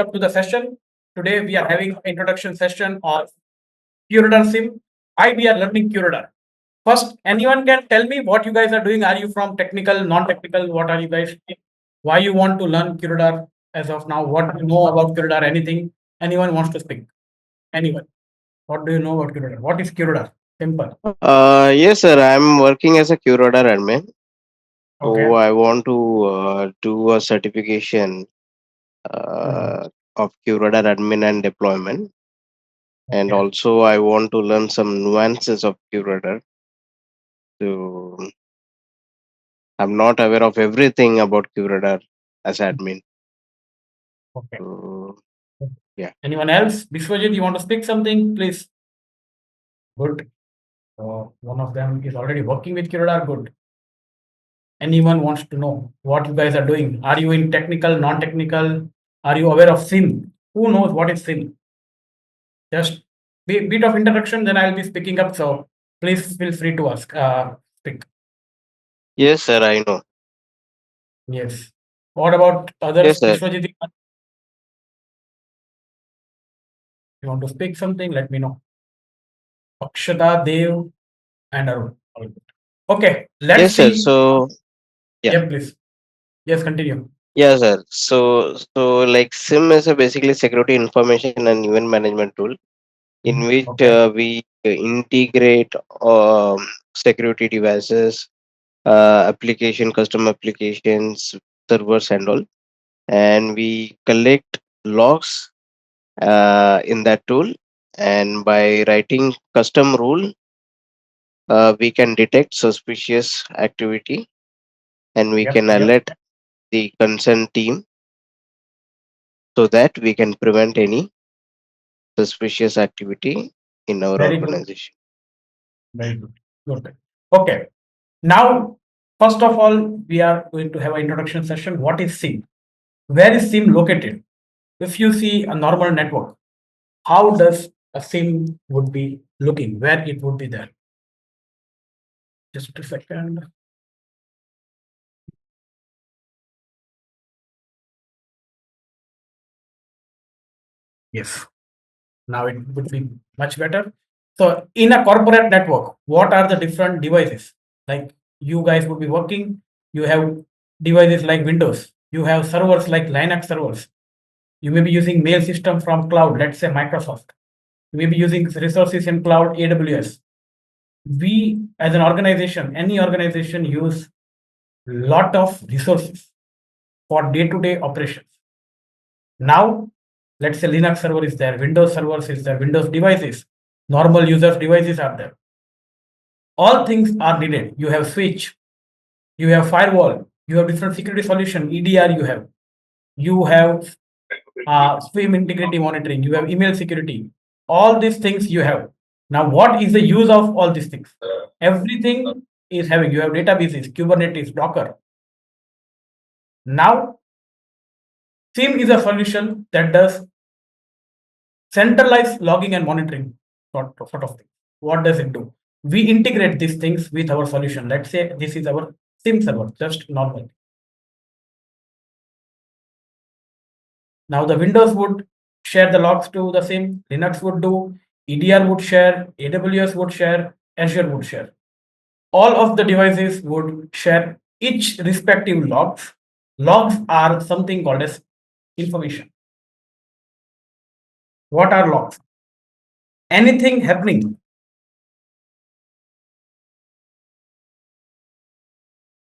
welcome to the session. Today we are having an introduction session of QRadar SIEM. Why we are learning QRadar. First, anyone can tell me what you guys are doing? Are you from technical, non-technical? What are you guys? Why you want to learn QRadar as of now? What do you know about QRadar? Anything? Anyone wants to speak? Anyone? What do you know about QRadar? What is QRadar? Simple. Yes, sir. I'm working as a QRadar admin. So Okay. I want to do a certification Mhm. of QRadar admin and deployment. And Okay. also, I want to learn some nuances of QRadar. So I'm not aware of everything about QRadar as admin. Okay. So, yeah. Anyone else? Biswajit, you want to speak something? Please. Good. One of them is already working with QRadar. Good. Anyone wants to know what you guys are doing? Are you in technical, non-technical? Are you aware of SIM? Who knows what is SIM? Just bit of introduction, then I'll be speaking up. So please feel free to ask. Speak. Yes, sir. I know. Yes. What about Yes, others? sir. Vishwajit, you want to speak something? Let me know. Akshata, Dev, and Arun. All good. Okay. Let's Yes, sir. see. So, yeah. Yeah, please. Yes, continue. Yes, sir. So like SIM is a basically security information and event management tool in which Okay. we integrate security devices, custom applications, servers, and all, and we collect logs in that tool. And by writing custom rule, we can detect suspicious activity, and we Yep. can Yep. alert the concerned team so that we can prevent any suspicious activity in our Very good. organization. Very good. Good. Okay. Now, first of all, we are going to have an introduction session. What is SIM? Where is SIM located? If you see a normal network, how does a SIM would be looking? Where it would be there? Just a second. Yes. Now it would be much better. So in a corporate network, what are the different devices? Like you guys would be working, you have devices like Windows, you have servers like Linux servers. You may be using mail system from cloud, let's say Microsoft. You may be using resources in cloud, AWS. We as an organization, any organization use lot of resources for day-to-day operations. Now, let's say Linux server is there, Windows servers is there, Windows devices, normal users devices are there. All things are needed. You have switch, you have firewall, you have different security solution, EDR you have stream integrity monitoring, you have email security, all these things you have. Now, what is the use of all these things? Everything is having, you have databases, Kubernetes, Docker. Now, SIEM is a solution that does centralized logging and monitoring sort of thing. What does it do? We integrate these things with our solution. Let's say this is our SIEM server, just normal. Now the Windows would share the logs to the SIEM, Linux would do, EDR would share, AWS would share, Azure would share. All of the devices would share each respective logs. Logs are something called as information. What are logs? Anything happening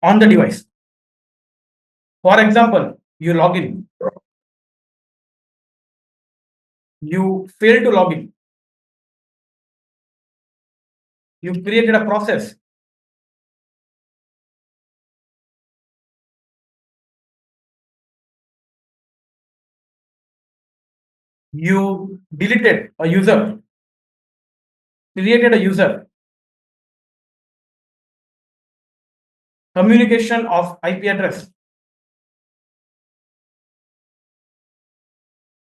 on the device. For example, you log in, you fail to log in, you created a process, you deleted a user, created a user, communication of IP address.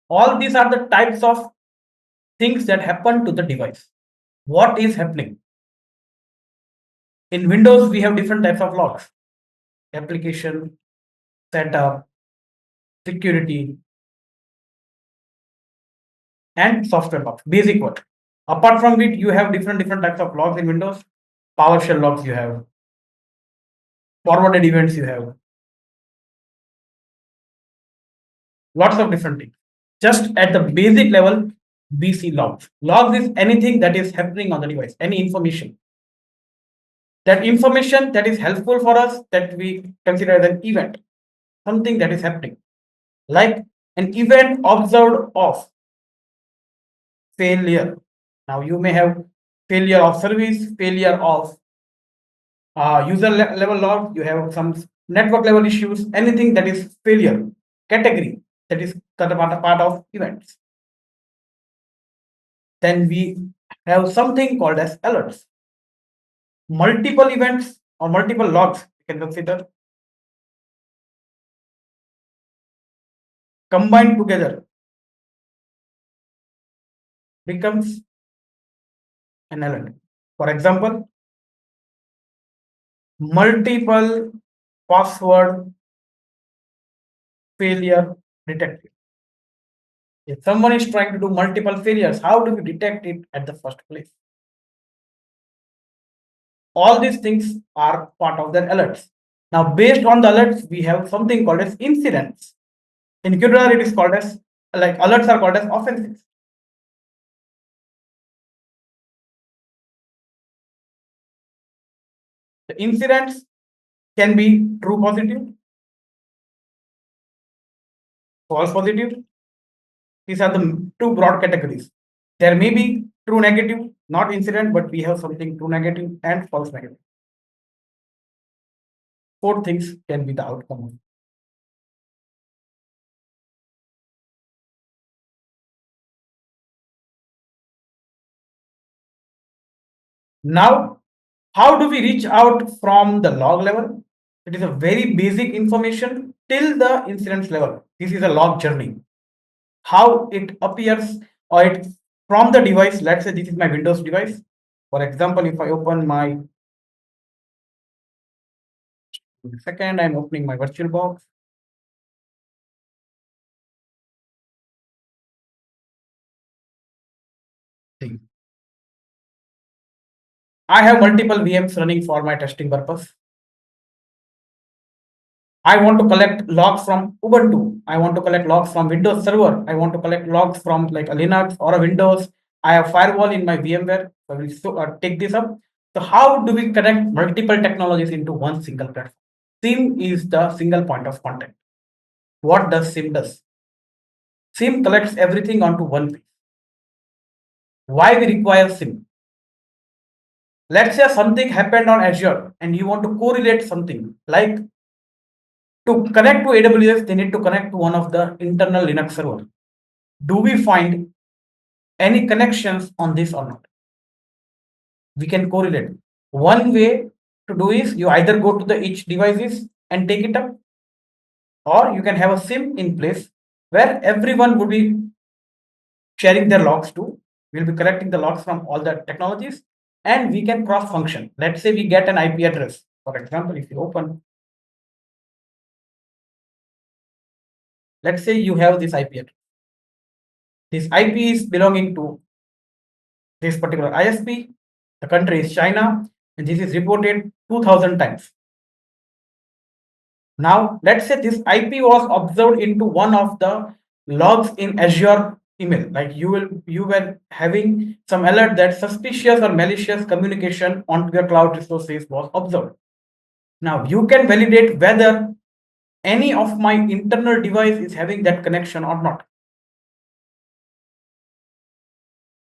All these are the types of things that happen to the device. What is happening? In Windows, we have different types of logs: application, setup, security. and software logs, basic work. Apart from it, you have different types of logs in Windows. PowerShell logs you have, forwarded events you have, lots of different things. Just at the basic level, we see logs. Logs is anything that is happening on the device, any information. That information that is helpful for us, that we consider as an event, something that is happening, like an event observed of failure. Now you may have failure of service, failure of user level log, you have some network level issues, anything that is failure category that is part of events. Then we have something called as alerts. Multiple events or multiple logs you can consider combined together becomes an alert. For example, multiple password failure detected. If someone is trying to do multiple failures, how do we detect it at the first place? All these things are part of the alerts. Now, based on the alerts, we have something called as incidents. In QRadar, it is called as, like, alerts are called as offenses. The incidents can be true positive, false positive. These are the two broad categories. There may be true negative, not incident, but we have something true negative and false negative. Four things can be the outcome. Now, how do we reach out from the log level? It is a very basic information till the incidents level. This is a log journey. How it appears or it from the device. Let's say this is my Windows device. For example, if I open my second, I'm opening my virtual box. I have multiple VMs running for my testing purpose. I want to collect logs from Ubuntu. I want to collect logs from Windows Server. I want to collect logs from like a Linux or a Windows. I have firewall in my VMware. I will take this up. So how do we connect multiple technologies into one single platform? SIEM is the single point of contact. What does SIEM does? SIEM collects everything onto one page. Why we require SIEM? Let's say something happened on Azure and you want to correlate something, like to connect to AWS, they need to connect to one of the internal Linux server. Do we find any connections on this or not? We can correlate. One way to do is you either go to the each devices and take it up, or you can have a SIEM in place where everyone would be sharing their logs too. We'll be collecting the logs from all the technologies and we can cross function. Let's say we get an IP address. For example, if you open, let's say you have this IP address. This IP is belonging to this particular ISP. The country is China, and this is reported 2000 times. Now, let's say this IP was observed into one of the logs in Azure email. Like you were having some alert that suspicious or malicious communication onto your cloud resources was observed. Now, you can validate whether any of my internal device is having that connection or not.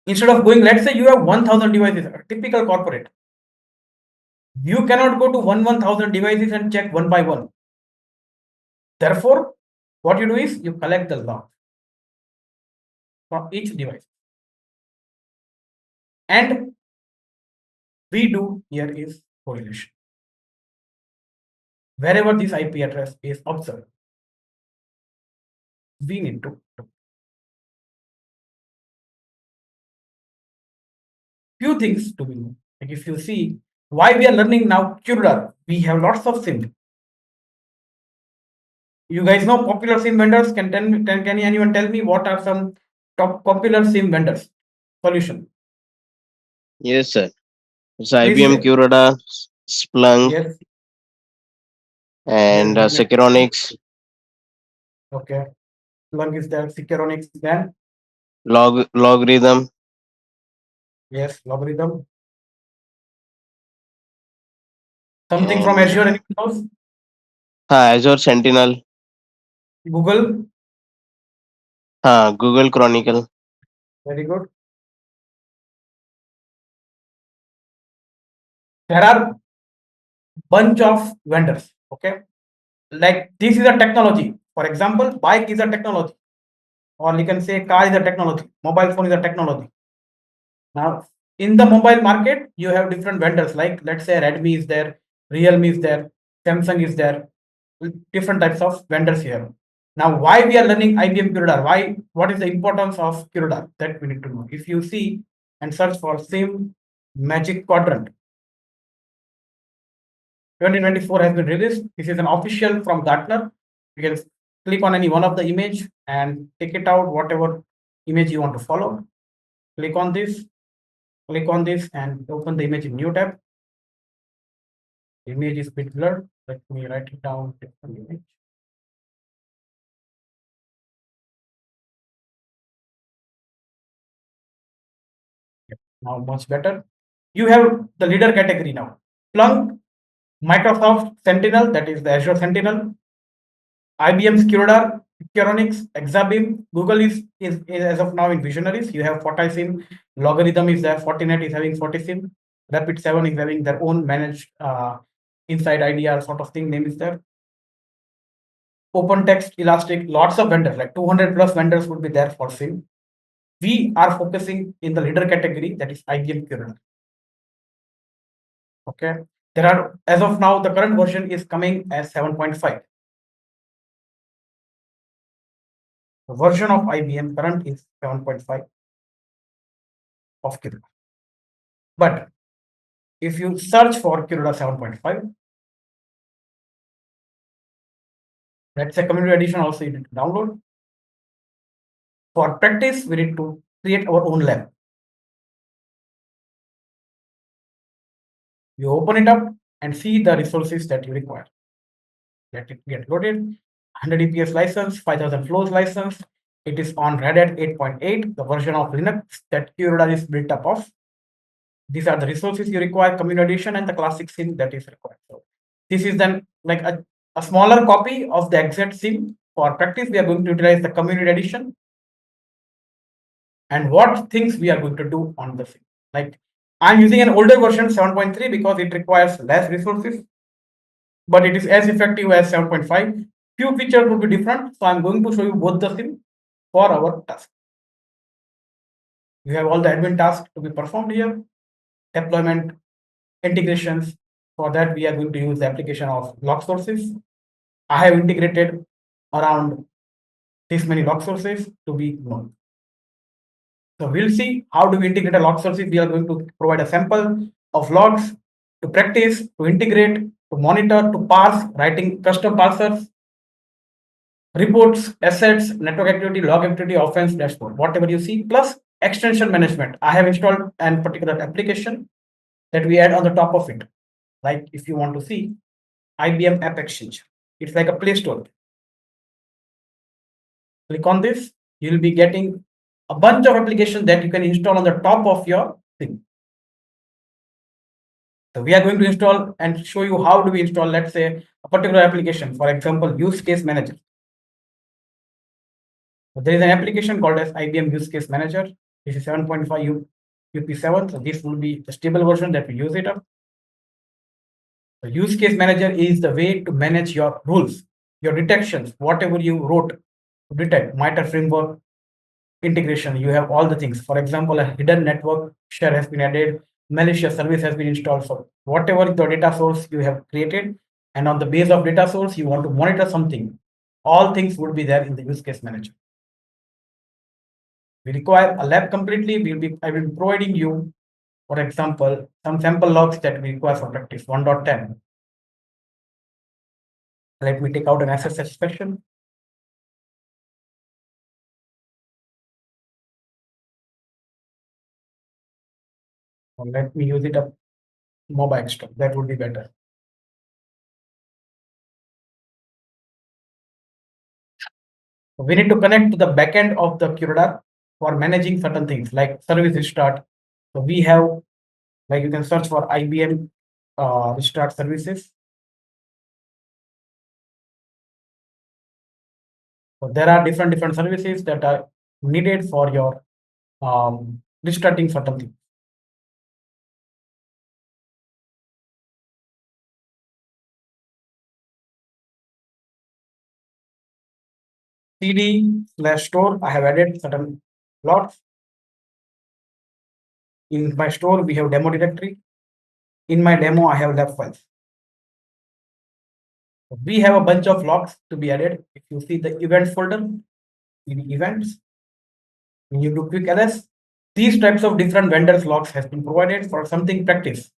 Instead of going, let's say you have 1000 devices, a typical corporate. You cannot go to 1000 devices and check one by one. Therefore, what you do is you collect the log from each device. And we do here is correlation. Wherever this IP address is observed, we need to do few things to be known. Like if you see why we are learning now QRadar, we have lots of SIM. You guys know popular SIM vendors. Can anyone tell me what are some top popular SIEM vendors solution. Yes, sir. It's Please IBM say QRadar, Splunk, yes. Yes, and definitely. Securonics, Okay. Plug is there. Securonics then. Logarithm, Yes, logarithm. Something from and Azure, anyone knows? Azure Sentinel, Google. Google Chronicle. Very good. There are bunch of vendors. Okay. Like this is a technology. For example, bike is a technology, or you can say car is a technology, mobile phone is a technology. Now, in the mobile market, you have different vendors. Like let's say Redmi is there, Realme is there, Samsung is there, different types of vendors here. Now, why we are learning IBM QRadar? Why? What is the importance of QRadar? That we need to know. If you see and search for same magic quadrant, 2024 has been released. This is an official from Gartner. You can click on any one of the image and take it out, whatever image you want to follow. Click on this, and open the image in new tab. The image is a bit blurred. Let me write it down. Different image. Yep, now much better. You have the leader category now. Splunk, Microsoft Sentinel, that is the Azure Sentinel, IBM's QRadar, Picuronics, Exabeam, Google is as of now in visionaries. You have FortiSIM, Logarithm is there, Fortinet is having FortiSIM, Rapid7 is having their own managed inside IDR sort of thing, name is there. OpenText, Elastic, lots of vendors, like 200 plus vendors would be there for SIM. We are focusing in the leader category, that is IBM QRadar. Okay. There are, as of now, the current version is coming as 7.5. The version of IBM current is 7.5 of QRadar. But if you search for QRadar 7.5, that's a community edition also you need to download. For practice, we need to create our own lab. You open it up and see the resources that you require. Let it get loaded. 100 EPS license, 5000 flows license. It is on Red Hat 8.8, the version of Linux that QRadar is built up of. These are the resources you require, community edition and the classic SIM that is required. So this is then like a smaller copy of the exact SIM. For practice, we are going to utilize the community edition. And what things we are going to do on the SIM. Like I'm using an older version 7.3 because it requires less resources, but it is as effective as 7.5. Few features will be different. So I'm going to show you both the SIM for our task. You have all the admin tasks to be performed here. Deployment, integrations. For that, we are going to use the application of log sources. I have integrated around this many log sources to be known. So we'll see how do we integrate a log sources. We are going to provide a sample of logs to practice, to integrate, to monitor, to parse, writing custom parsers, reports, assets, network activity, log activity, offense, dashboard, whatever you see, plus extension management. I have installed an particular application that we add on the top of it. Like if you want to see IBM App Exchange, it's like a Play Store. Click on this, you'll be getting a bunch of applications that you can install on the top of your thing. So we are going to install and show you how do we install, let's say, a particular application, for example, use case manager. So there is an application called as IBM use case manager. This is 7.5 UP7. So this will be the stable version that we use it up. The use case manager is the way to manage your rules, your detections, whatever you wrote to detect, MITRE framework, integration. You have all the things. For example, a hidden network share has been added, malicious service has been installed. So whatever the data source you have created, and on the base of data source, you want to monitor something, all things would be there in the use case manager. We require a lab completely. I will be providing you, for example, some sample logs that we require for practice 1.10. Let me take out an asset satisfaction. Or let me use it up mobile stuff. That would be better. We need to connect to the backend of the QRadar for managing certain things like service restart. So we have, like you can search for IBM restart services. So there are different services that are needed for your restarting certain things. CD/store, I have added certain logs. In my store, we have demo directory. In my demo, I have lab files. We have a bunch of logs to be added. If you see the events folder, in events, when you do quick ls, these types of different vendors logs has been provided for something practice.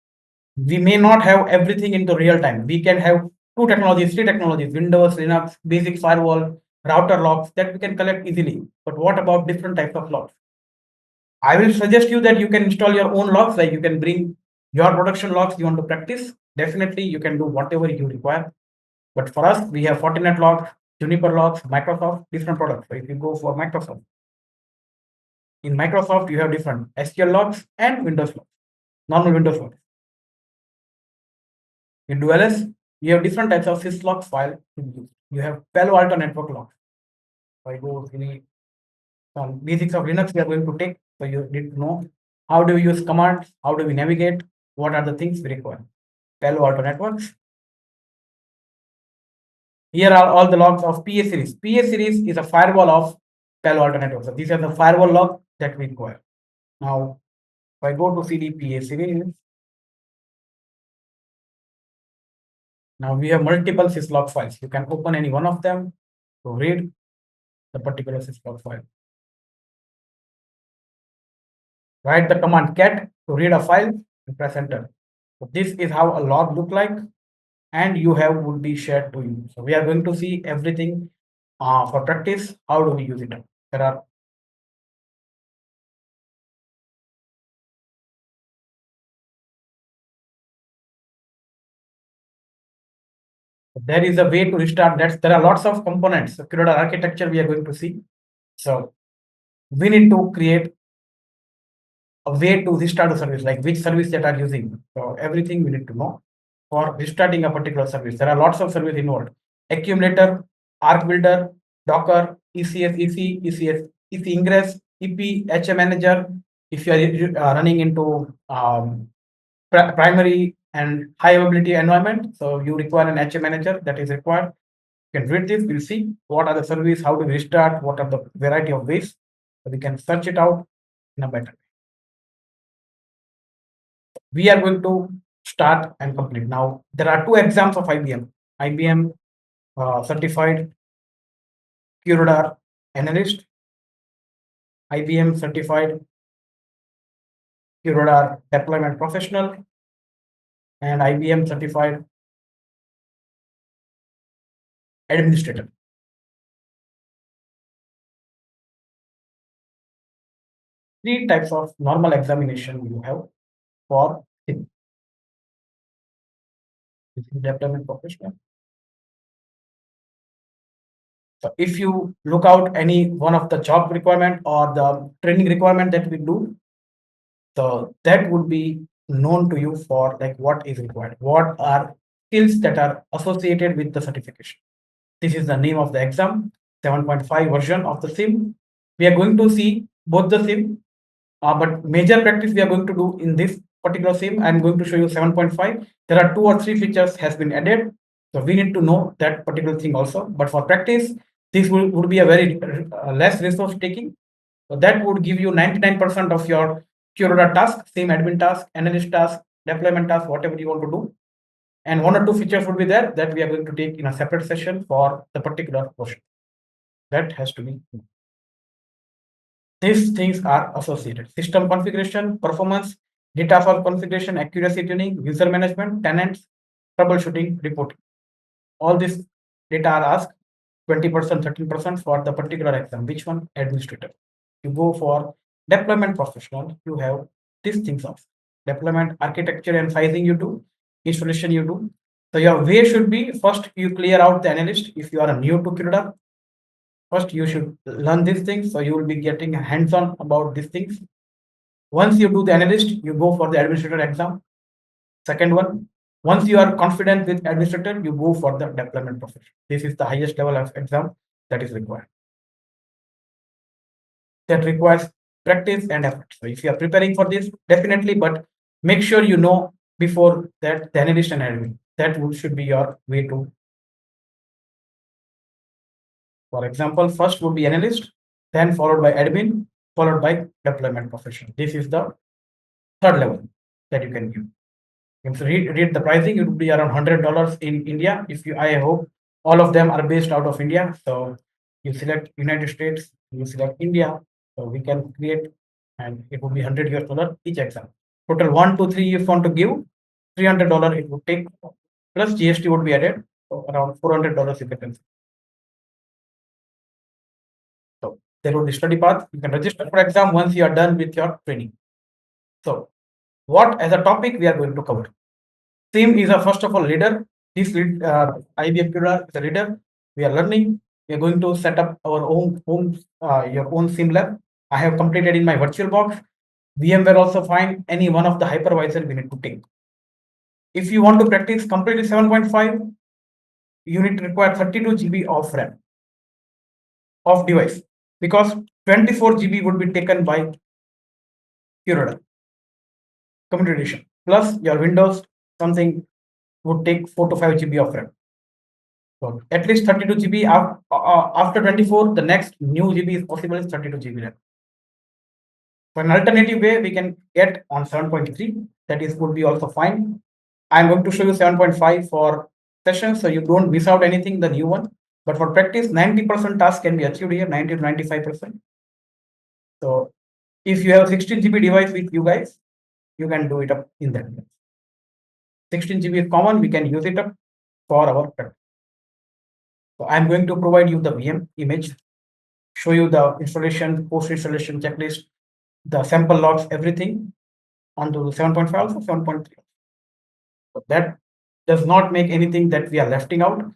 We may not have everything into real time. We can have two technologies, three technologies, Windows, Linux, basic firewall, router logs that we can collect easily. But what about different types of logs? I will suggest you that you can install your own logs, like you can bring your production logs you want to practice. Definitely, you can do whatever you require. But for us, we have Fortinet logs, Juniper logs, Microsoft, different products. So if you go for Microsoft, in Microsoft, you have different SQL logs and Windows logs, normal Windows logs. In DualS, you have different types of syslog file to use. You have Palo Alto network logs. So I go really some basics of Linux we are going to take. So you need to know how do we use commands, how do we navigate, what are the things we require. Palo Alto networks. Here are all the logs of PA series. PA series is a firewall of Palo Alto networks. So these are the firewall logs that we require. Now, if I go to CD PA series, now we have multiple syslog files. You can open any one of them to read the particular syslog file. Write the command cat to read a file and press enter. So this is how a log look like, and you have would be shared to you. So we are going to see everything for practice. How do we use it? There is a way to restart that. There are lots of components. So QRadar architecture we are going to see. So we need to create a way to restart a service, like which service that are using. So everything we need to know for restarting a particular service. There are lots of service involved. Accumulator, Arc Builder, Docker, ECS, EC, ECS, EC Ingress, EP, HA Manager. If you are running into primary and high availability environment, so you require an HA Manager that is required. You can read this, we'll see what are the service, how do we restart, what are the variety of ways. So we can search it out in a better way. We are going to start and complete. Now, there are two exams of IBM. IBM certified QRadar analyst, IBM certified QRadar deployment professional, and IBM certified administrator. Three types of normal examination you have for SIEM. This is deployment professional. So if you look out any one of the job requirement or the training requirement that we do, so that would be known to you for like what is required, what are skills that are associated with the certification. This is the name of the exam, 7.5 version of the SIM. We are going to see both the SIM, but major practice we are going to do in this particular SIM. I'm going to show you 7.5. There are 2 or 3 features has been added. So we need to know that particular thing also. But for practice, this would be a very less resource taking. So that would give you 99% of your QRadar task, SIM admin task, analyst task, deployment task, whatever you want to do. And 1 or 2 features would be there that we are going to take in a separate session for the particular portion. That has to be. These things are associated. System configuration, performance, data file configuration, accuracy tuning, user management, tenants, troubleshooting, reporting. All this data are asked 20%, 13% for the particular exam. Which one? Administrator. You go for deployment professional, you have these things also. deployment architecture and sizing you do, installation you do. So your way should be first you clear out the analyst. If you are new to QRadar, first you should learn these things. So you will be getting hands-on about these things. Once you do the analyst, you go for the administrator exam. Second one, once you are confident with administrator, you go for the deployment professional. This is the highest level of exam that is required. That requires practice and effort. So if you are preparing for this, definitely, but make sure you know before that the analyst and admin. That should be your way to. For example, first would be analyst, then followed by admin, followed by deployment professional. This is the third level that you can give. If you read the pricing, it would be around $100 in India. If you, I hope all of them are based out of India. So you select United States, you select India. So we can create, and it would be $100 each exam. Total 1, 2, 3. If you want to give $300, it would take plus GST would be added. So around $400 you can consider. So there would be study path. You can register for exam once you are done with your training. So what as a topic we are going to cover? SIEM is a first of all leader. This IBM QRadar is a leader. We are learning. We are going to set up our own your own SIEM lab. I have completed in my virtual box. VMware also find any one of the hypervisor we need to take. If you want to practice completely 7.5, you need to require 32 GB of RAM of device, because 24 GB would be taken by QRadar computer edition, plus your Windows something would take 4 to 5 GB of RAM. So at least 32 GB. After 24, the next new GB is possible is 32 GB RAM. So an alternative way we can get on 7.3, that is would be also fine. I'm going to show you 7.5 for sessions, so you don't miss out anything, the new one. But for practice, 90% task can be achieved here, 90 to 95%. So if you have 16 GB device with you guys, you can do it up in that. 16 GB is common, we can use it up for our practice. So I'm going to provide you the VM image, show you the installation, post-installation checklist, the sample logs, everything onto 7.5, also 7.3. So that does not make anything that we are lefting out.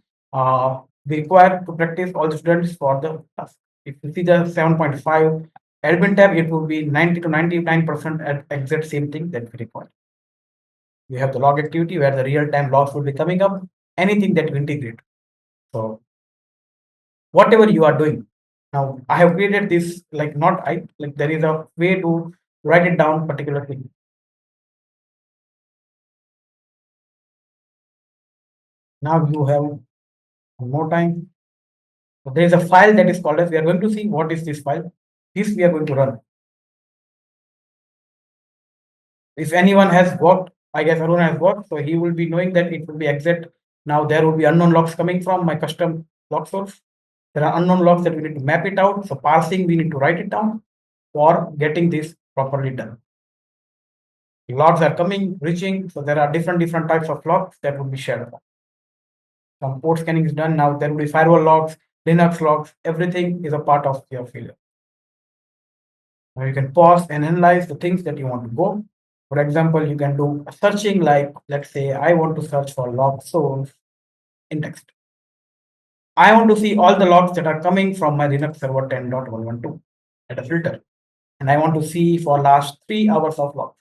We require to practice all the students for the task. If you see the 7.5 admin tab, it will be 90 to 99% at exact same thing that we require. We have the log activity where the real-time logs will be coming up, anything that we integrate. So whatever you are doing, now I have created this, like not I, like there is a way to write it down particularly. Now you have one more time. So there is a file that is called as, we are going to see what is this file. This we are going to run. If anyone has worked, I guess Arun has worked, so he will be knowing that it will be exact. Now there will be unknown logs coming from my custom log source. There are unknown logs that we need to map it out. So parsing, we need to write it down for getting this properly done. Logs are coming, reaching. So there are different types of logs that will be shared. Some port scanning is done. Now there will be firewall logs, Linux logs, everything is a part of your failure. Now you can pause and analyze the things that you want to go. For example, you can do a searching, like let's say I want to search for log source indexed. I want to see all the logs that are coming from my Linux server 10.112 at a filter. And I want to see for last 3 hours of logs.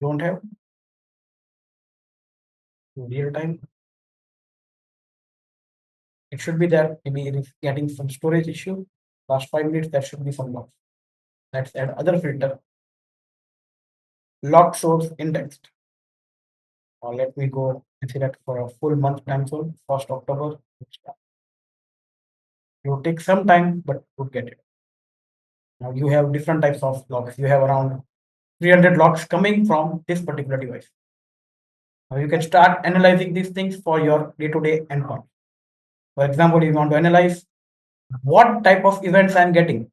Don't have real time. It should be there. Maybe it is getting some storage issue. Last 5 minutes, there should be some logs. Let's add other filter. Log source indexed. Or let me go and select for a full month time zone, 1st October. It will take some time, but would get it. Now you have different types of logs. You have around 300 logs coming from this particular device. Now you can start analyzing these things for your day-to-day endpoint. For example, you want to analyze what type of events I'm getting.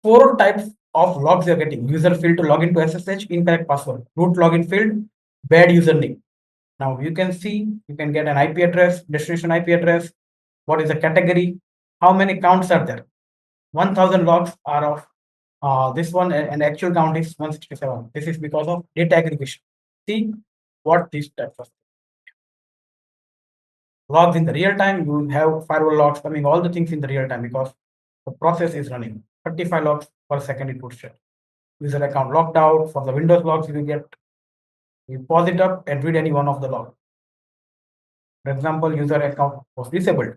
4 types of logs you're getting. User field to log into SSH, incorrect password. Root login field, bad username. Now you can see, you can get an IP address, destination IP address, what is the category, how many counts are there. 1000 logs are of This one and actual count is 167. This is because of data aggregation. See what this type of logs in the real time. You have firewall logs coming, all the things in the real time because the process is running. 35 logs per second it would share. User account logged out. For the Windows logs, you pause it up and read any one of the log. For example, user account was disabled.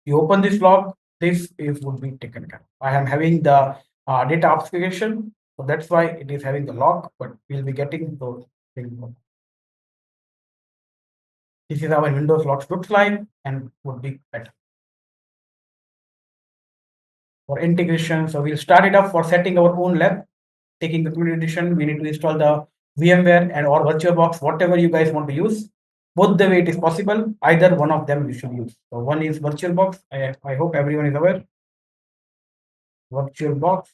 You open this log, this is would be taken care of. I am having the data obfuscation, so that's why it is having the log, but we'll be getting those things. This is how Windows logs looks like and would be better for integration. So we'll start it up for setting our own lab. Taking the Community Edition, we need to install the VMware and or VirtualBox, whatever you guys want to use. Both the way it is possible, either one of them you should use. So one is VirtualBox. I hope everyone is aware. VirtualBox.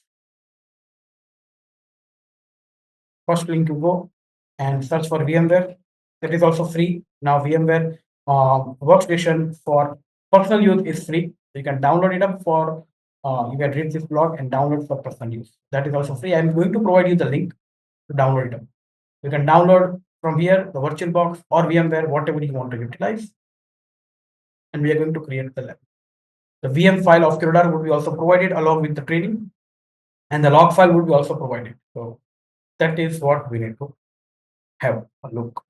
First link to go and search for VMware. That is also free. Now VMware workstation for personal use is free. You can download it up for you can read this blog and download for personal use. That is also free. I'm going to provide you the link to download it up. You can download from here the VirtualBox or VMware, whatever you want to utilize. And we are going to create the lab. The VM file of QRadar would be also provided along with the training, and the log file would be also provided. So that is what we need to have a look.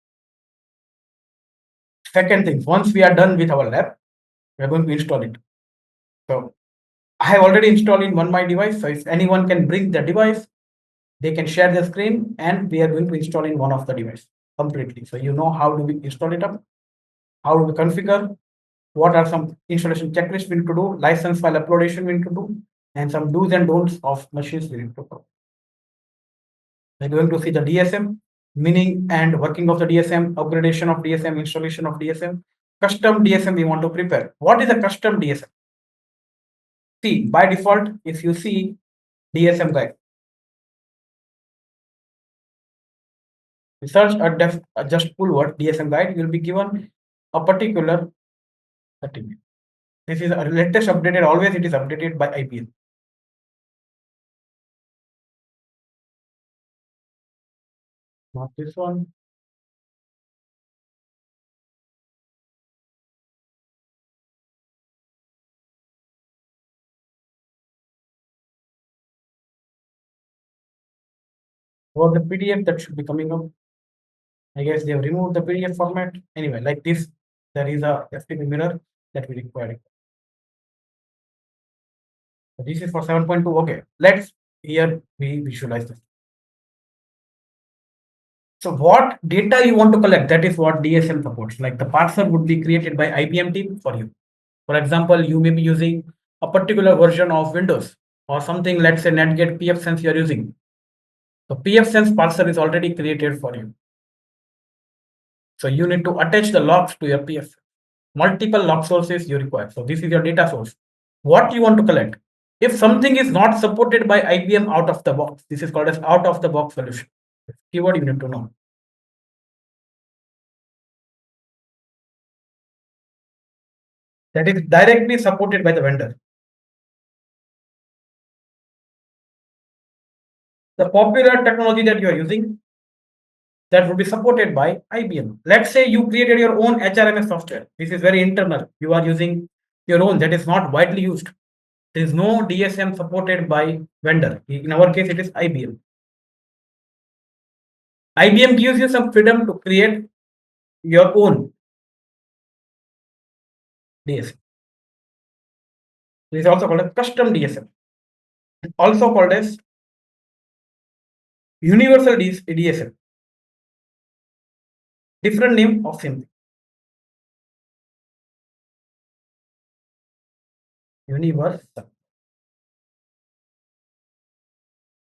Second thing, once we are done with our lab, we are going to install it. So I have already installed in one my device. So if anyone can bring the device, they can share the screen and we are going to install in one of the device completely. So you know how do we install it up, how do we configure, what are some installation checklists we need to do, license file uploadation we need to do, and some do's and don'ts of machines we need to do. We're going to see the DSM, meaning and working of the DSM, upgradation of DSM, installation of DSM, custom DSM we want to prepare. What is a custom DSM? See, by default, if you see DSM guide, search a just pull word DSM guide, you will be given a particular certificate. This is a latest updated, always it is updated by IBM. Not this one. Or the PDF that should be coming up. I guess they have removed the PDF format. Anyway, like this, there is a FTP mirror that we require. So this is for 7.2. Okay, let's here we visualize this. So what data you want to collect, that is what DSM supports. Like the parser would be created by IBM team for you. For example, you may be using a particular version of Windows or something, let's say Netgate PFSense you are using. The PFSense parser is already created for you. So you need to attach the logs to your PFSense. Multiple log sources you require. So this is your data source. What you want to collect? If something is not supported by IBM out of the box, this is called as out of the box solution. Keyword you need to know. That is directly supported by the vendor. The popular technology that you are using, that will be supported by IBM. Let's say you created your own HRMS software. This is very internal. You are using your own that is not widely used. There is no DSM supported by vendor. In our case, it is IBM. IBM gives you some freedom to create your own DSM. It is also called a custom DSM, also called as universal DSM. Different name of same thing. Universal.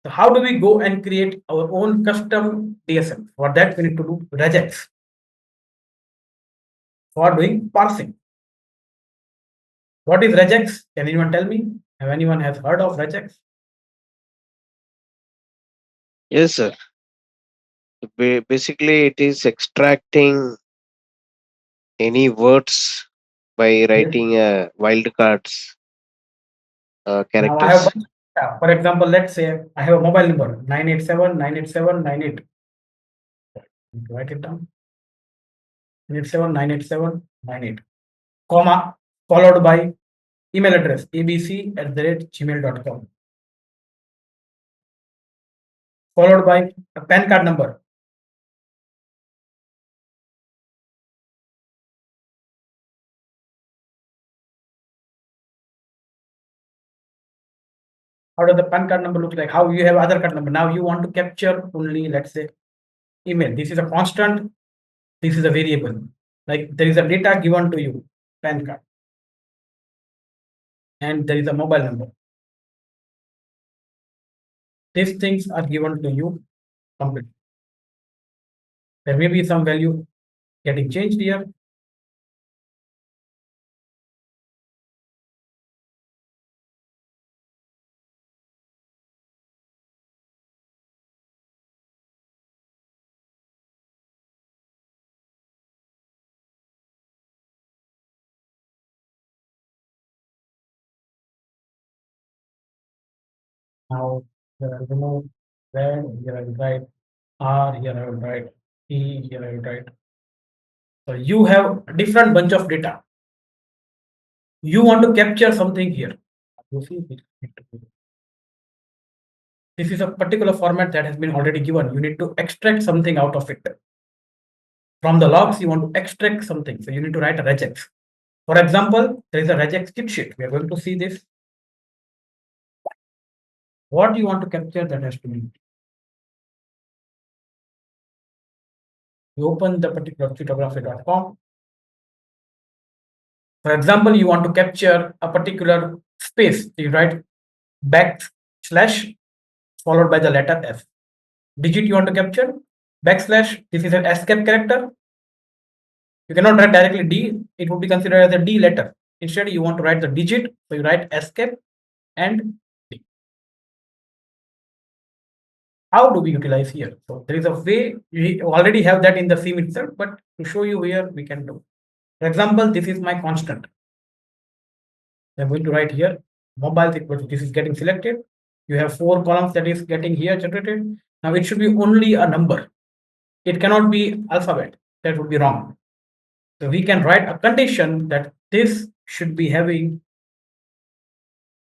So how do we go and create our own custom DSM? For that, we need to do regex for doing parsing. What is regex? Can anyone tell me? Have anyone has heard of regex? Yes, sir. Basically, it is extracting any words by Yes. writing wildcards Now I have characters. Yeah, for example, let's say I have a mobile number 987 write it down. 987 comma, followed by email address abc@gmail.com, followed by a PAN card number. How does the PAN card number look like? How you have other card number? Now you want to capture only, let's say, email. This is a constant. This is a variable. Like there is a data given to you, PAN card, and there is a mobile number. These things are given to you completely. There may be some value getting changed here. Now here I will remove red, here I will write R, here I will write E, here I will write. So you have a different bunch of data. You want to capture something here. You see, this is a particular format that has been already given. You need to extract something out of it. From the logs, you want to extract something. So you need to write a regex. For example, there is a regex cheat sheet. We are going to see this. What you want to capture, that has to be. You open the particular photography.com. For example, you want to capture a particular space. You write backslash followed by the letter F. Digit you want to capture, backslash, this is an escape character. You cannot write directly D, it would be considered as a D letter. Instead, you want to write the digit, so you write escape and D. How do we utilize here? So there is a way, we already have that in the SIEM itself, but to show you here, we can do. For example, this is my constant. I'm going to write here mobile, this is getting selected. You have 4 columns that is getting here generated. Now it should be only a number. It cannot be alphabet. That would be wrong. So we can write a condition that this should be having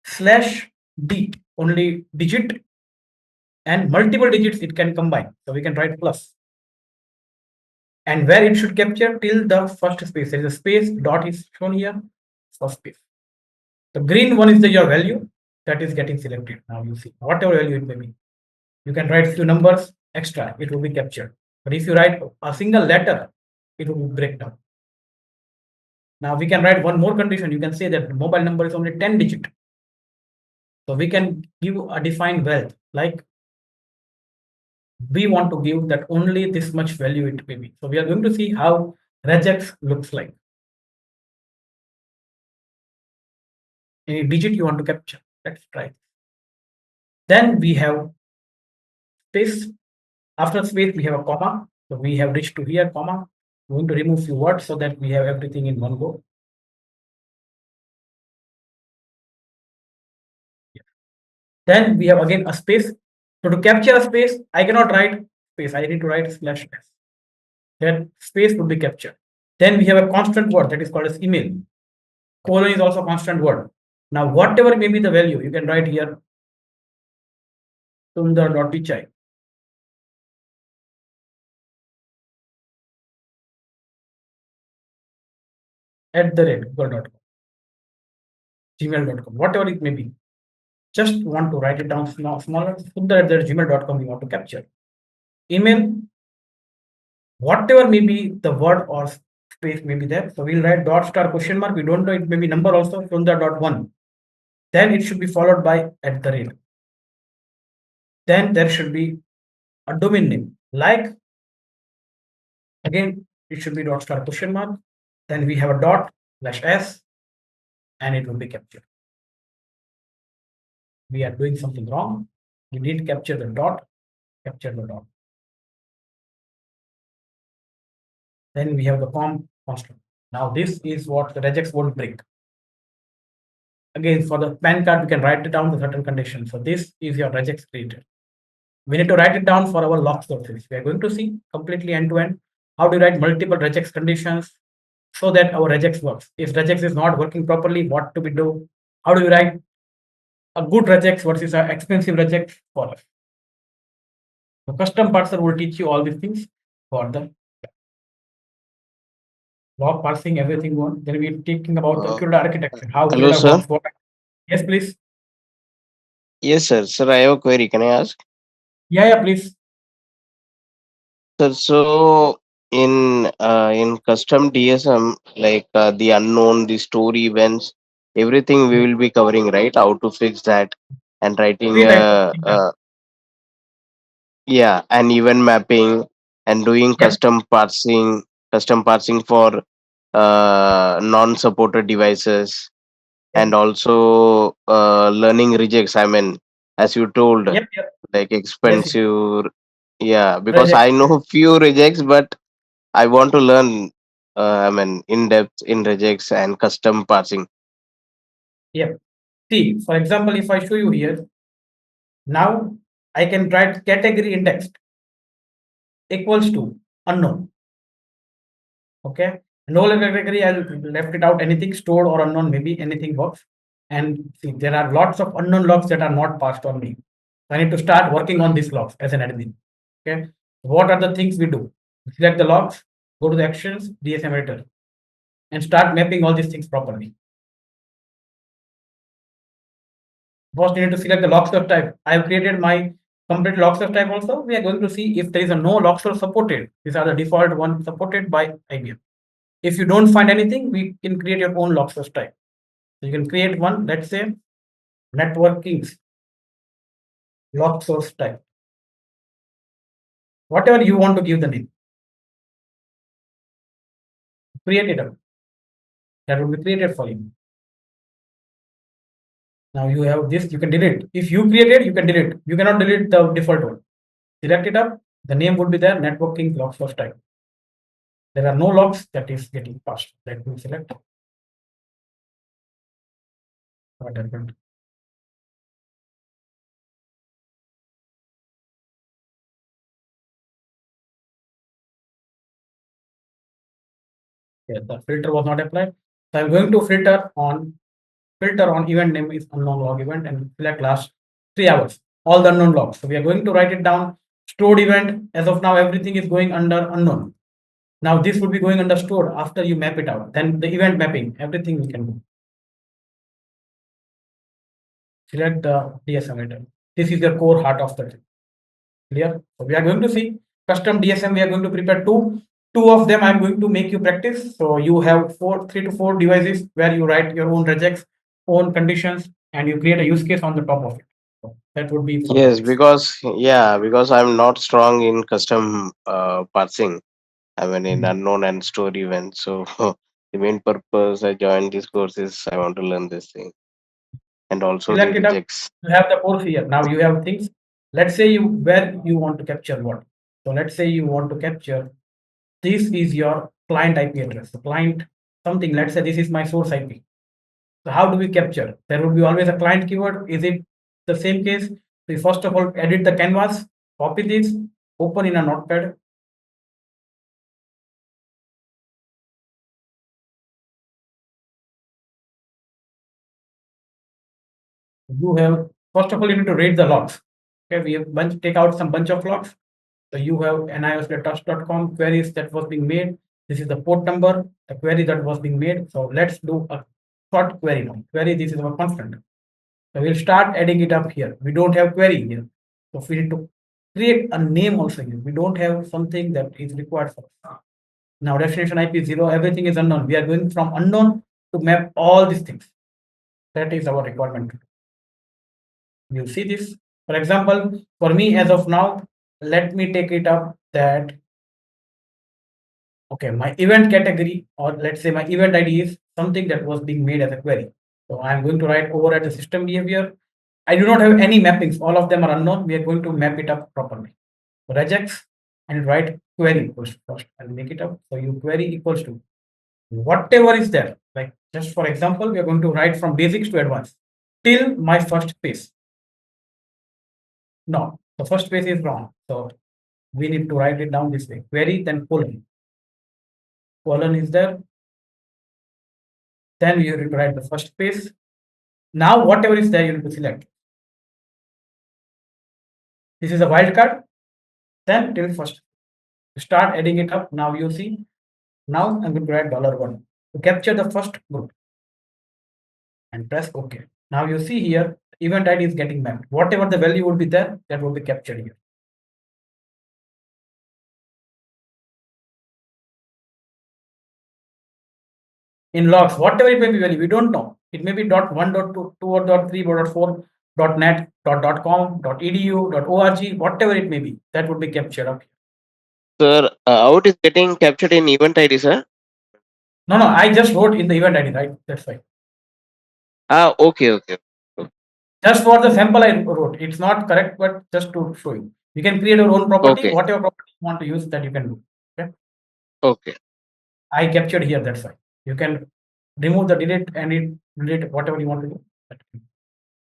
slash D, only digit, and multiple digits it can combine. So we can write plus. And where it should capture till the first space. There is a space, dot is shown here, first space. The green one is your value that is getting selected. Now you see, whatever value it may be. You can write few numbers extra, it will be captured. But if you write a single letter, it will break down. Now we can write one more condition. You can say that the mobile number is only 10 digit. So we can give a defined wealth, like we want to give that only this much value it may be. So we are going to see how regex looks like. Any digit you want to capture. Let's try. Then we have space. After space, we have a comma. So we have reached to here, comma. We're going to remove few words so that we have everything in one go. Then we have again a space. So to capture a space, I cannot write space. I need to write slash s. That space would be captured. Then we have a constant word that is called as email. Colon is also a constant word. Now, whatever may be the value, you can write here sundar.pichai. @google.com, gmail.com, whatever it may be. Just want to write it down smaller. Sundar@gmail.com you want to capture. Email, whatever may be the word or space may be there. So we'll write dot star question mark. We don't know, it may be number also, sundar.1. Then it should be followed by @. Then there should be a domain name. Like, again, it should be dot star question mark. Then we have a dot slash s and it will be captured. We are doing something wrong. We need to capture the dot, capture the dot. Then we have the constant. Now this is what the regex won't break. Again, for the PAN card, we can write it down the certain conditions. So this is your regex created. We need to write it down for our log sources. We are going to see completely end to end how to write multiple regex conditions so that our regex works. If regex is not working properly, what do we do? How do we write a good regex versus an expensive regex for us? The custom parser will teach you all these things for the log parsing, everything one. Then we're talking about the Uh, QRadar architecture, how Hello, QRadar sir. works. What? Yes, please. Yes, sir. Sir, I have a query. Can I ask? Yeah, please. Sir, so in custom DSM, like the unknown, the story events, everything we Yeah. will be covering, right? How to fix that and writing Three types of things are. yeah, and event mapping and doing Yep, custom parsing for non-supported devices, and yep, also learning rejects. I mean, as you told, yep. like Yes, yes. expensive. Yeah, because I Regex. know few rejects, but I want to learn. I mean, in depth in regex and custom parsing. Yep. See, for example, if I show you here, now I can write category index equals to unknown. Okay. No category, I left it out. Anything stored or unknown, maybe anything works. And see, there are lots of unknown logs that are not passed on me. So I need to start working on these logs as an admin. Okay. What are the things we do? Select the logs, go to the actions, DSM editor, and start mapping all these things properly. First, you need to select the log source type. I have created my complete log source type also. We are going to see if there is a no log source supported. These are the default one supported by IBM. If you don't find anything, we can create your own log source type. So you can create one, let's say networking's log source type. Whatever you want to give the name, create it up. That will be created for you. Now you have this, you can delete. If you created, you can delete. You cannot delete the default one. Select it up. The name would be there, networking log source type. There are no logs that is getting passed. Let me select what happened. Yeah, the filter was not applied. So I'm going to filter on event name is unknown log event and select last 3 hours, all the unknown logs. So we are going to write it down. Stored event, as of now, everything is going under unknown. Now this would be going under stored after you map it out. Then the event mapping, everything we can do. Select the DSM item. This is the core heart of the thing. Clear? So we are going to see custom DSM. We are going to prepare two of them. I'm going to make you practice. So you have 3 to 4 devices where you write your own regex, own conditions, and you create a use case on the top of it. So that would be for Yes, practice. because I'm not strong in custom parsing. I mean, in Mhm. unknown and stored events. So the main purpose I joined this course is I want to learn this thing, and also the Select it up. rejects. You have the course here. Now you have things. Let's say you where you want to capture what. So let's say you want to capture this is your client IP address. The client something. Let's say this is my source IP. So how do we capture? There will be always a client keyword. Is it the same case? We first of all edit the canvas, copy this, open in a notepad. You have first of all you need to read the logs. Okay, we have take out some bunch of logs. So you have nios.trust.com queries that was being made. This is the port number, the query that was being made. So let's do a short query now. Query, this is our constant. So we'll start adding it up here. We don't have query here. So we need to create a name also here. We don't have something that is required for us. Now destination IP 0, everything is unknown. We are going from unknown to map all these things. That is our requirement. You see this. For example, for me as of now, let me take it up that okay, my event category or let's say my event ID is something that was being made as a query. So I'm going to write over at the system behavior. I do not have any mappings. All of them are unknown. We are going to map it up properly. So regex and write query equals to first and make it up. So you query equals to whatever is there, like Just for example, we are going to write from basics to advanced till my first space. No, the first space is wrong. So we need to write it down this way. Query, then colon. Colon is there. Then you need to write the first space. Now, whatever is there, you need to select. This is a wildcard. Then till first. Start adding it up. Now you see. Now I'm going to write $1 to capture the first group and press OK. Now you see here, event ID is getting mapped. Whatever the value would be there, that will be captured here. In logs, whatever it may be value, we don't know. It may be .1, .2, .3, .4, .net, .com, .edu, .org, whatever it may be, that would be captured up here. Sir, how it is getting captured in event ID, sir? No, I just wrote in the event ID, right? That's fine. Okay. Just for the sample I wrote. It's not correct, but just to show you. You can create your own property, Okay. whatever property you want to use, that you can do. Okay. I captured here, that's why. You can remove the delete and delete whatever you want to do.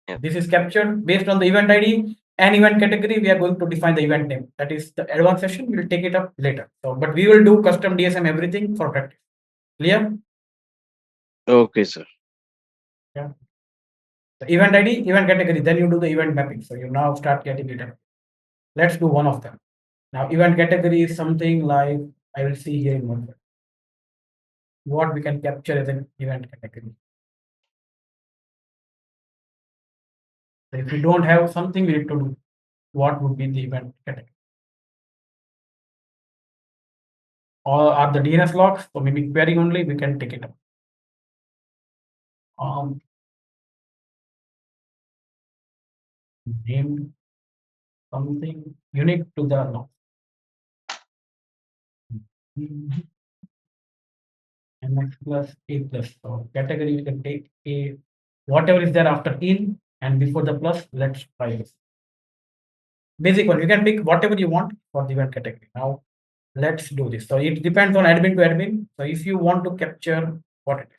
Yeah. This is captured based on the event ID and event category. We are going to define the event name. That is the advanced session. We will take it up later. So, but we will do custom DSM everything for practice. Clear? Okay, sir. Yeah. The event ID, event category, then you do the event mapping. So you now start getting it up. Let's do one of them. Now, event category is something like, I will see here in one minute what we can capture as an event category. So if we don't have something, we need to do what would be the event category. Or are the DNS logs? So maybe query only, we can take it up. Named something unique to the log. MX plus A plus. So category we can take a whatever is there after in and before the plus. Let's try this. Basic one. You can pick whatever you want for the event category. Now let's do this. So it depends on admin to admin. So if you want to capture what it is,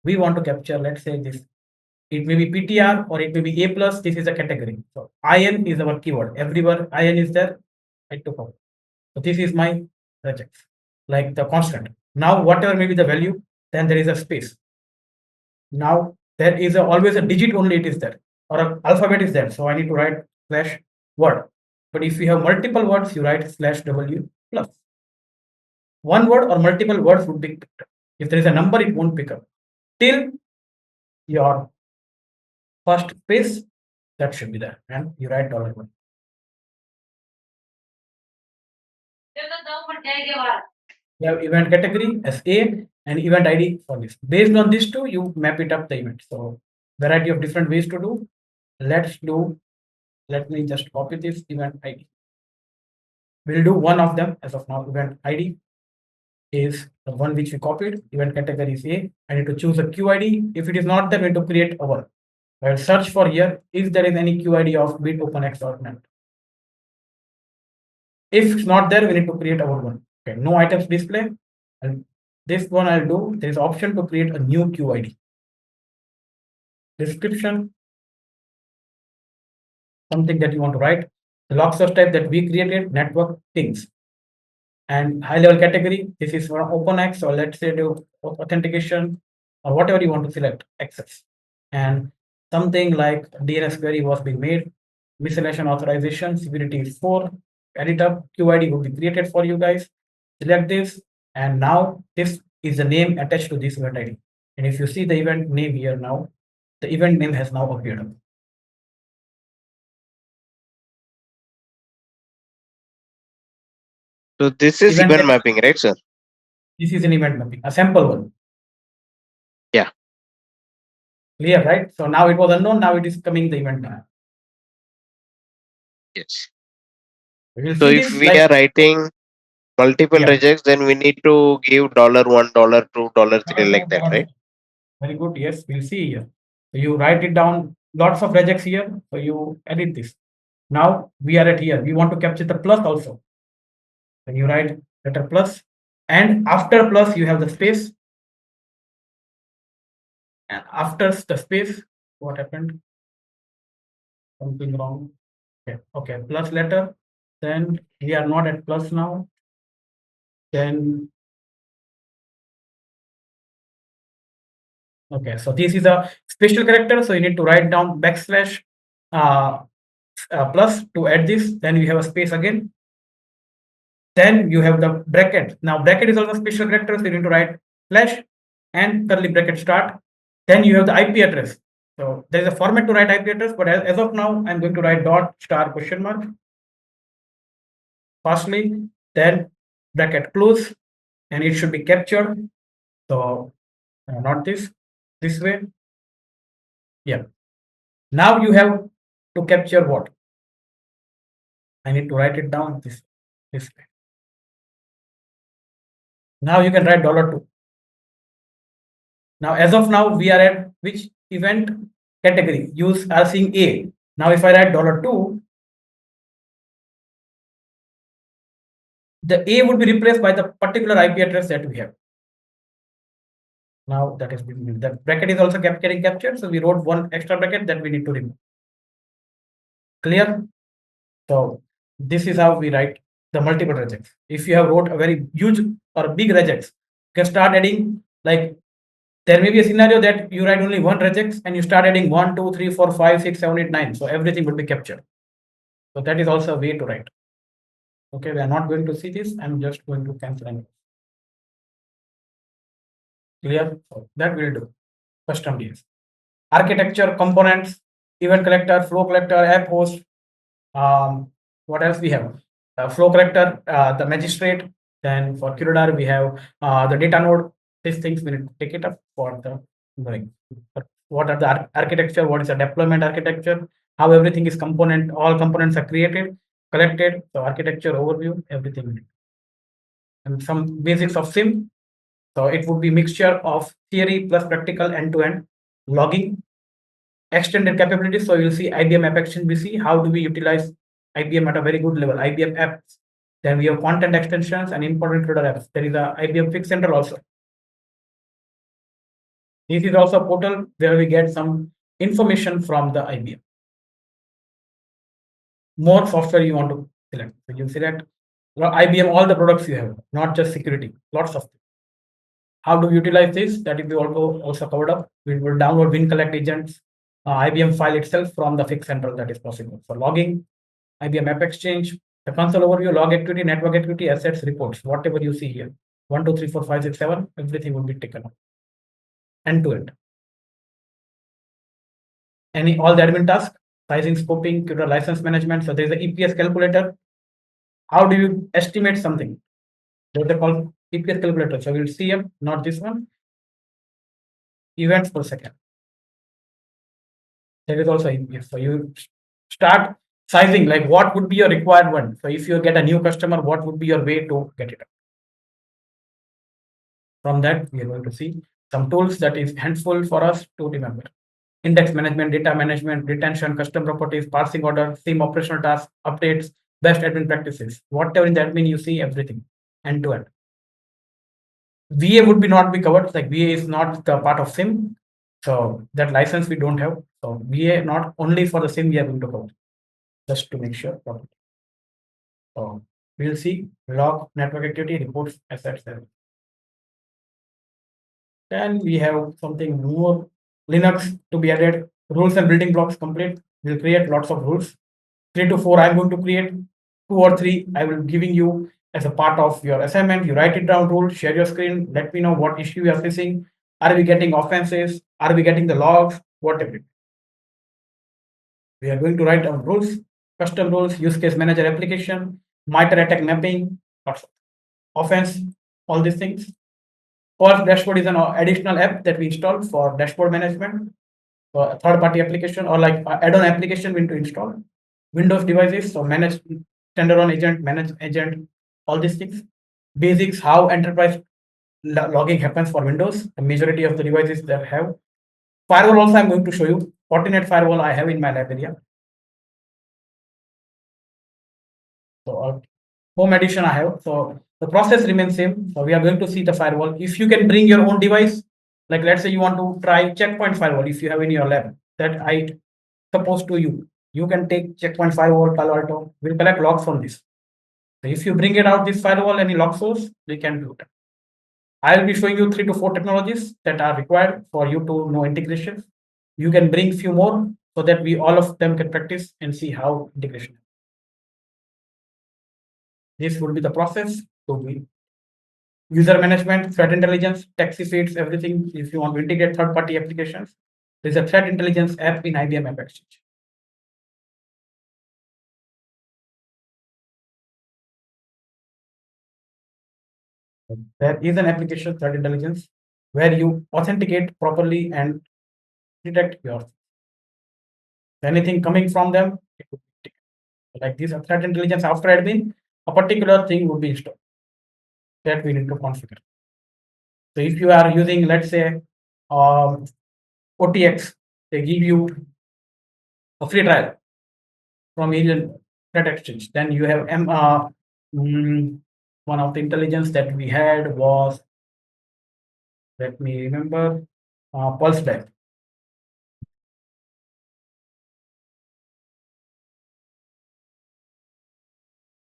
we want to capture, let's say this. It may be PTR or it may be A plus. This is a category. So IN is our keyword. Everywhere IN is there, I took out. So this is my regex, like the constant. Now whatever may be the value, then there is a space. Now there is always a digit only, it is there, or an alphabet is there. So I need to write slash word. But if you have multiple words, you write slash W plus. One word or multiple words would be picked up. If there is a number, it won't pick up till your first space. That should be there, and you write $1. You have event category as A and event ID for this. Based on these two, you map it up the event. So variety of different ways to do. Let's do. Let me just copy this event ID. We'll do one of them as of now. Event ID is the one which we copied. Event category is A. I need to choose a QID. If it is not there, we need to create our. I'll search for here if there is any QID of bit openx.net. If it's not there, we need to create our one. Okay, no items display. And this one I'll do. There is option to create a new QID. Description. Something that you want to write. The log source type that we created, network things. And high level category, this is for OpenX, or let's say do authentication or whatever you want to select, access. And something like DNS query was being made, miscellaneous authorization, security is 4, edit up, QID will be created for you guys. Select this, and now this is the name attached to this event ID. And if you see the event name here now, the event name has now appeared. So this is event mapping, right, sir? This is an event mapping, a sample one. Yeah. Clear, right? So now it was unknown, now it is coming the event name. Yes. So if we are writing multiple regex, then we need to give $1, $2, $3 like that, right? Very good. Yes, we'll see here. So you write it down, lots of regex here. So you edit this. Now we are at here. We want to capture the plus also. Then you write letter plus, and after plus you have the space. And after the space, what happened? Something wrong. Okay, plus letter. Then we are not at plus now. Then okay, so this is a special character. So you need to write down backslash uh, plus to add this. Then we have a space again. Then you have the bracket. Now bracket is also special character, so you need to write slash and curly bracket start. Then you have the IP address. So there is a format to write IP address, but as of now, I'm going to write dot star question mark. Firstly, then bracket close, and it should be captured. So not this way. Yeah. Now you have to capture what? I need to write it down this way. Now you can write $2. Now, as of now, we are at which event category? Use are seeing A. Now, if I write $2, the A would be replaced by the particular IP address that we have. Now that is the bracket is also getting captured. So we wrote one extra bracket that we need to remove. Clear? So this is how we write the multiple regex. If you have wrote a very huge or big regex, you can start adding, like there may be a scenario that you write only one regex and you start adding 1, 2, 3, 4, 5, 6, 7, 8, 9. So everything will be captured. So that is also a way to write. Okay, we are not going to see this. I'm just going to cancel and clear. So that will do. Custom DS. Architecture, components, event collector, flow collector, app host. What else we have? Flow collector, the magistrate. Then for QRadar, we have the data node. These things we need to take it up for the going. What are the architecture? What is the deployment architecture? How everything is component, all components are created, collected. So architecture overview, everything. And some basics of SIEM. So it would be mixture of theory plus practical end-to-end logging, extended capabilities. So you'll see IBM App Extension. We see how do we utilize IBM at a very good level. IBM apps. Then we have content extensions and important CRUDA apps. There is a IBM Fix Center also. This is also a portal where we get some information from the IBM. More software you want to select. So you select IBM, all the products you have, not just security, lots of things. How do we utilize this? That will be also covered up. We will download WinCollect agents, IBM file itself from the Fix Center, that is possible. For logging, IBM App Exchange, the console overview, log activity, network activity, assets, reports, whatever you see here. 1, 2, 3, 4, 5, 6, 7, everything will be taken up. End to end. All the admin tasks, sizing, scoping, QRadar license management. So there's an EPS calculator. How do you estimate something? There's a called EPS calculator. So we'll see here, not this one. Events per second. There is also EPS. So you start sizing, like what would be your required one. So if you get a new customer, what would be your way to get it? From that, we are going to see some tools that is helpful for us to remember. Index management, data management, retention, custom properties, parsing order, SIEM operational tasks, updates, best admin practices. Whatever in the admin you see, everything end to end. VA would be not be covered. Like VA is not the part of SIEM, so that license we don't have. So VA not only for the SIEM we are going to cover, just to make sure. So we'll see log, network activity, reports, assets. Then we have something more Linux to be added. Rules and building blocks complete. We'll create lots of rules. 3 to 4 I'm going to create. 2 or 3 I will giving you as a part of your assignment. You write it down, rule, share your screen, let me know what issue you are facing. Are we getting offenses? Are we getting the logs? Whatever. We are going to write down rules, custom rules, use case manager application, MITRE attack mapping, lots of offense, all these things. Or dashboard is an additional app that we installed for dashboard management, for a third-party application or like add-on application we need to install. Windows devices, so manage standalone agent, manage agent, all these things. Basics, how enterprise logging happens for Windows. The majority of the devices that have. Firewall also I'm going to show you. Fortinet firewall I have in my lab area. So home edition I have. So the process remains same. So we are going to see the firewall. If you can bring your own device, Like let's say you want to try checkpoint firewall if you have in your lab that I suppose to you. You can take checkpoint firewall, Palo Alto, will collect logs from this. So if you bring it out this firewall, any log source, we can do it. I'll be showing you 3 to 4 technologies that are required for you to know integration. You can bring few more so that we all of them can practice and see how integration. This would be the process to be user management, threat intelligence, taxi feeds, everything. If you want to integrate third-party applications, there's a threat intelligence app in IBM App Exchange. There is an application, threat intelligence, where you authenticate properly and detect your anything coming from them. It would be like this threat intelligence after admin, a particular thing would be installed that we need to configure. So if you are using, let's say, OTX, they give you a free trial from Alien Threat Exchange. Then you have one of the intelligence that we had was, let me remember, Pulse Dive.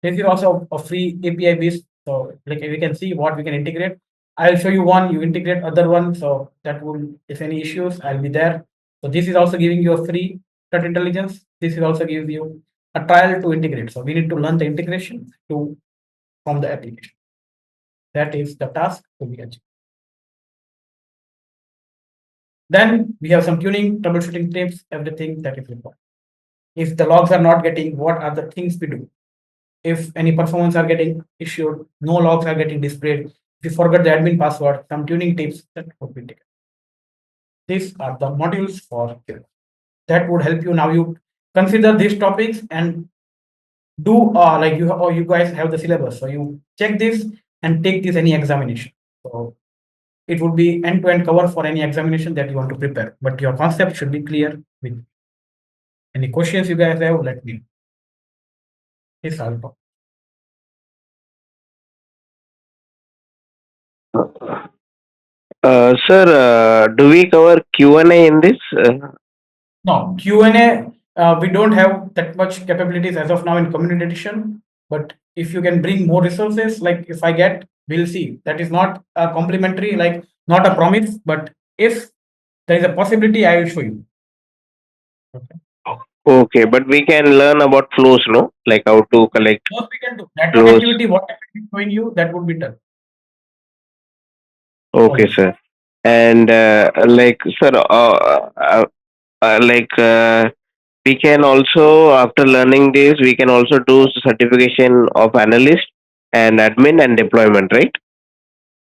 This is also a free API based. So like we can see what we can integrate. I'll show you one, you integrate other one. So that will, if any issues, I'll be there. So this is also giving you a free threat intelligence. This is also gives you a trial to integrate. So we need to learn the integration to from the application. That is the task to be achieved. Then we have some tuning, troubleshooting tips, everything that is required. If the logs are not getting, what are the things we do? If any performance are getting issued, no logs are getting displayed. If you forget the admin password, some tuning tips that would be taken. These are the modules for QRadar. That would help you now. You consider these topics and do like you or you guys have the syllabus, so you check this and take this any examination. So it would be end-to-end cover for any examination that you want to prepare. But your concept should be clear. With any questions you guys have, let me know. Yes, I'll talk. Sir, do we cover Q&A in this? No, Q&A, we don't have that much capabilities as of now in community edition, but if you can bring more resources, like if I get, we'll see. That is not a complimentary, like not a promise, but if there is a possibility, I will show you. Okay. Okay, but we can learn about flows, no? Like how to collect What we can do, network flows. activity, what I'm showing you, that would be done. Okay, Always. sir. And like, sir, like we can also, after learning this, we can also do certification of analyst and admin and deployment, right?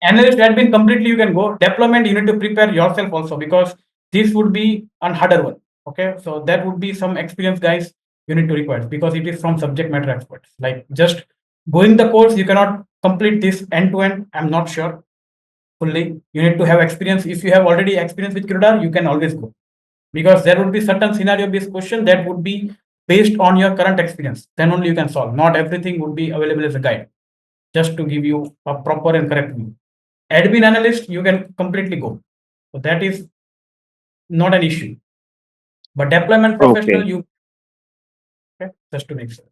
Analyst admin completely you can go. Deployment you need to prepare yourself also because this would be an harder one. Okay, so that would be some experience guys you need to require because it is from subject matter experts. Like just going the course, you cannot complete this end to end. I'm not sure fully. You need to have experience. If you have already experience with QRadar, you can always go because there would be certain scenario based question that would be based on your current experience. Then only you can solve. Not everything would be available as a guide. Just to give you a proper and correct view. Admin analyst, you can completely go. So that is not an issue. But deployment Okay. professional, you okay, just to make sure.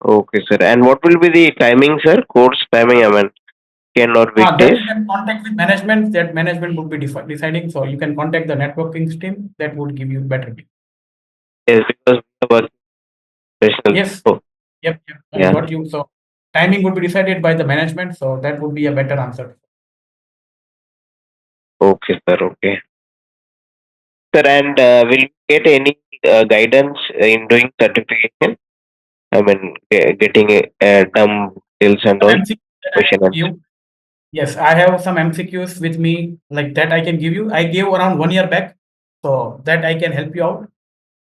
Okay, sir. And what will be the timing, sir? Course timing, I mean, weekend or That weekdays? you can contact with management. That management would be deciding. So you can contact the networking team. That would give you better. Yes, because we are working professionals. Yes. Oh, Yep. I yeah. got you. So timing would be decided by the management. So that would be a better answer. Okay, sir. Okay. Sir, and will you get any guidance in doing certification? I mean, getting dumb details and Some all, MCQ that I question can give answer. you. Yes, I have some MCQs with me like that I can give you. I gave around 1 year back, so that I can help you out.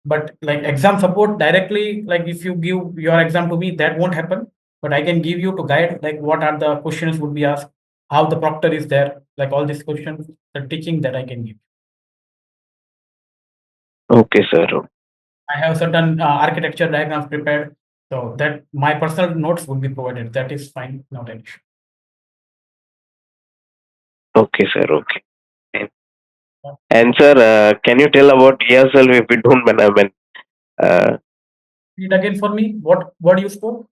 But like exam support directly, like if you give your exam to me, that won't happen. But I can give you to guide like what are the questions would be asked, how the proctor is there, like all these questions, the teaching that I can give. Okay, sir. I have certain architecture diagrams prepared, so that my personal notes would be provided. That is fine, not an issue. Okay, sir. Okay. And sir, can you tell about yourself if you don't mind? I mean, uh, Read again for me. What you spoke?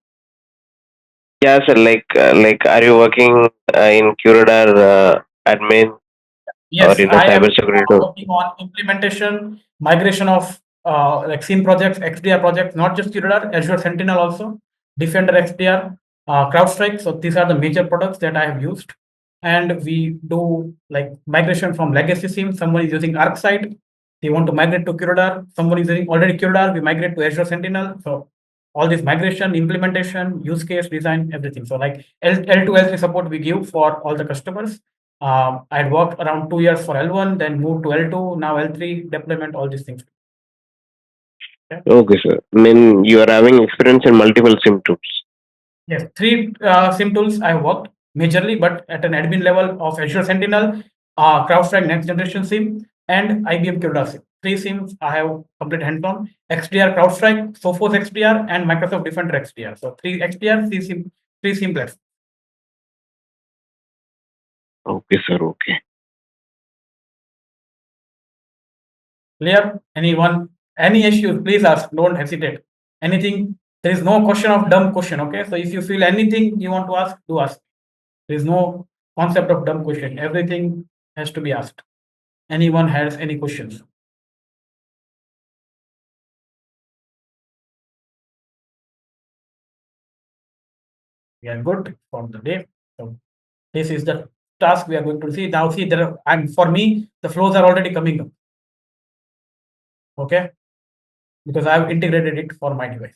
yeah, sir. Are you working in QRadar admin or Yes, in a I am cybersecurity? working on implementation, migration of like SIEM projects, XDR projects, not just QRadar, Azure Sentinel also, Defender XDR, CrowdStrike. So these are the major products that I have used. And we do like migration from legacy SIEM. Someone is using ArcSight. They want to migrate to QRadar. Someone is using already QRadar. We migrate to Azure Sentinel. So all this migration, implementation, use case, design, everything. So like L2 L3 support we give for all the customers. I'd worked around 2 years for L1, then moved to L2, now L3 deployment, all these things. Okay. Okay, sir. I mean, you are having experience in multiple symptoms. Yes, three SIM tools I worked majorly, but at an admin level of Azure Sentinel, CrowdStrike Next Generation SIM, and IBM QRadar SIM. Three SIMs I have complete hands-on. XDR CrowdStrike, Sophos XDR, and Microsoft Defender XDR. So three XDR, three SIM platforms. Okay, sir. Okay. Clear? Anyone? Any issues? Please ask. Don't hesitate. Anything? There is no question of dumb question. Okay. So if you feel anything you want to ask, do ask. There is no concept of dumb question. Everything has to be asked. Anyone has any questions? We are good for the day. So this is the task we are going to see. Now see there are, and for me, the flows are already coming up. Okay. Because I have integrated it for my device.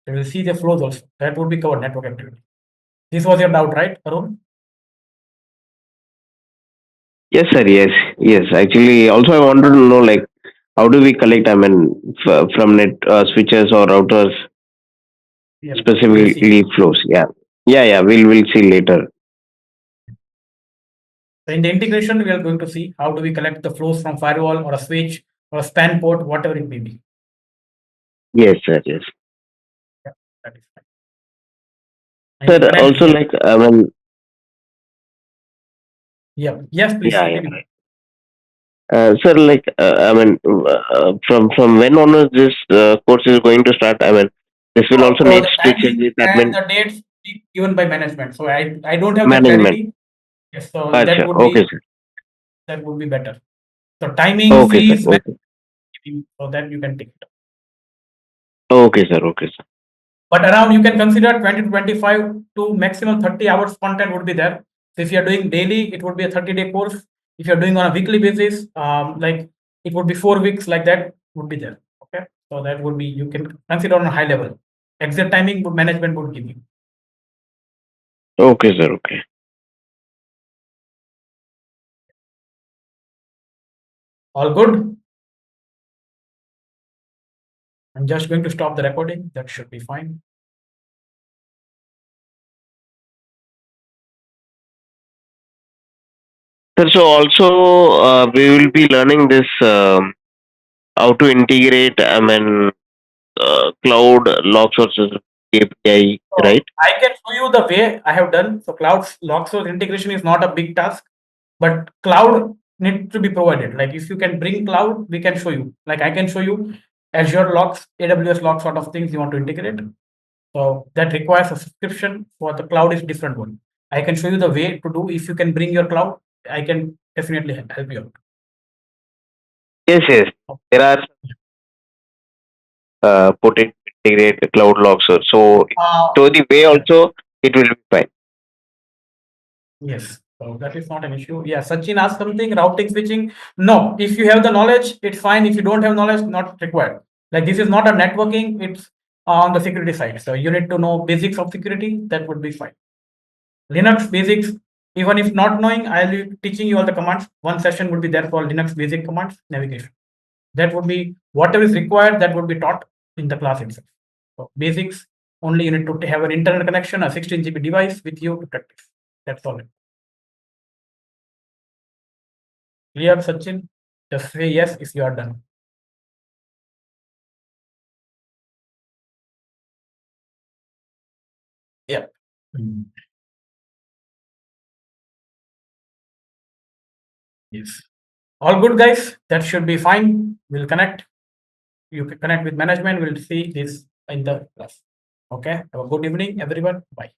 So you will see the flows also. That would be covered network activity. This was your doubt, right, Arun? Yes, sir. Yes, yes. Actually, also I wanted to know like how do we collect? I mean, from net switches or routers, Yeah, we'll see. specifically flows. Yeah, yeah, yeah. We'll see later. So in the integration, we are going to see how do we collect the flows from firewall or a switch or a span port, whatever it may be. Yes, sir. Yes, Yeah, that is fine. And sir. you connect Also, here. like I mean, Yeah. Yes, please yeah, yeah. continue. Sir, like I mean, from when onwards this course is going to start? I mean, this will also So needs the to check timing with and admin the dates be given by management. So I don't have the management. clarity. Yes, so Acha. Okay, sir. that would be better. So timing, Okay, sir. fees, when, Okay. so that you can take it. Okay, sir. Okay, sir. But around you can consider 20 to 25 to maximum 30 hours content would be there. So if you're doing daily, it would be a 30-day course. If you're doing on a weekly basis, like it would be 4 weeks, like that would be there. Okay. So that would be, you can consider on a high level. Exit timing management would give you. Okay, sir. Okay. All good. I'm just going to stop the recording. That should be fine. Sir, so also we will be learning this how to integrate. I mean, cloud log sources API, So right? I can show you the way I have done. So cloud log source integration is not a big task, but cloud needs to be provided. Like if you can bring cloud, we can show you. Like I can show you Azure logs, AWS logs, sort of things you want to integrate. So that requires a subscription. For the cloud is different one. I can show you the way to do. If you can bring your cloud, I can definitely help you out. Yes, yes. There are put it integrate the cloud log source. So Uh, so the way also it will be fine. Yes, so that is not an issue. Yeah, Sachin asked something, routing, switching. No, if you have the knowledge, it's fine. If you don't have knowledge, not required. Like this is not a networking, it's on the security side. So you need to know basics of security, that would be fine. Linux basics, even if not knowing, I'll be teaching you all the commands. One session would be there for Linux basic commands, navigation. That would be whatever is required, that would be taught in the class itself. So basics, only you need to have an internet connection, a 16 GB device with you to practice. That's all. Clear, Sachin? Just say yes if you are done. Yeah. Mm. Yes. All good, guys. That should be fine. We'll connect. You can connect with management. We'll see this in the class. Okay. Have a good evening, everyone. Bye.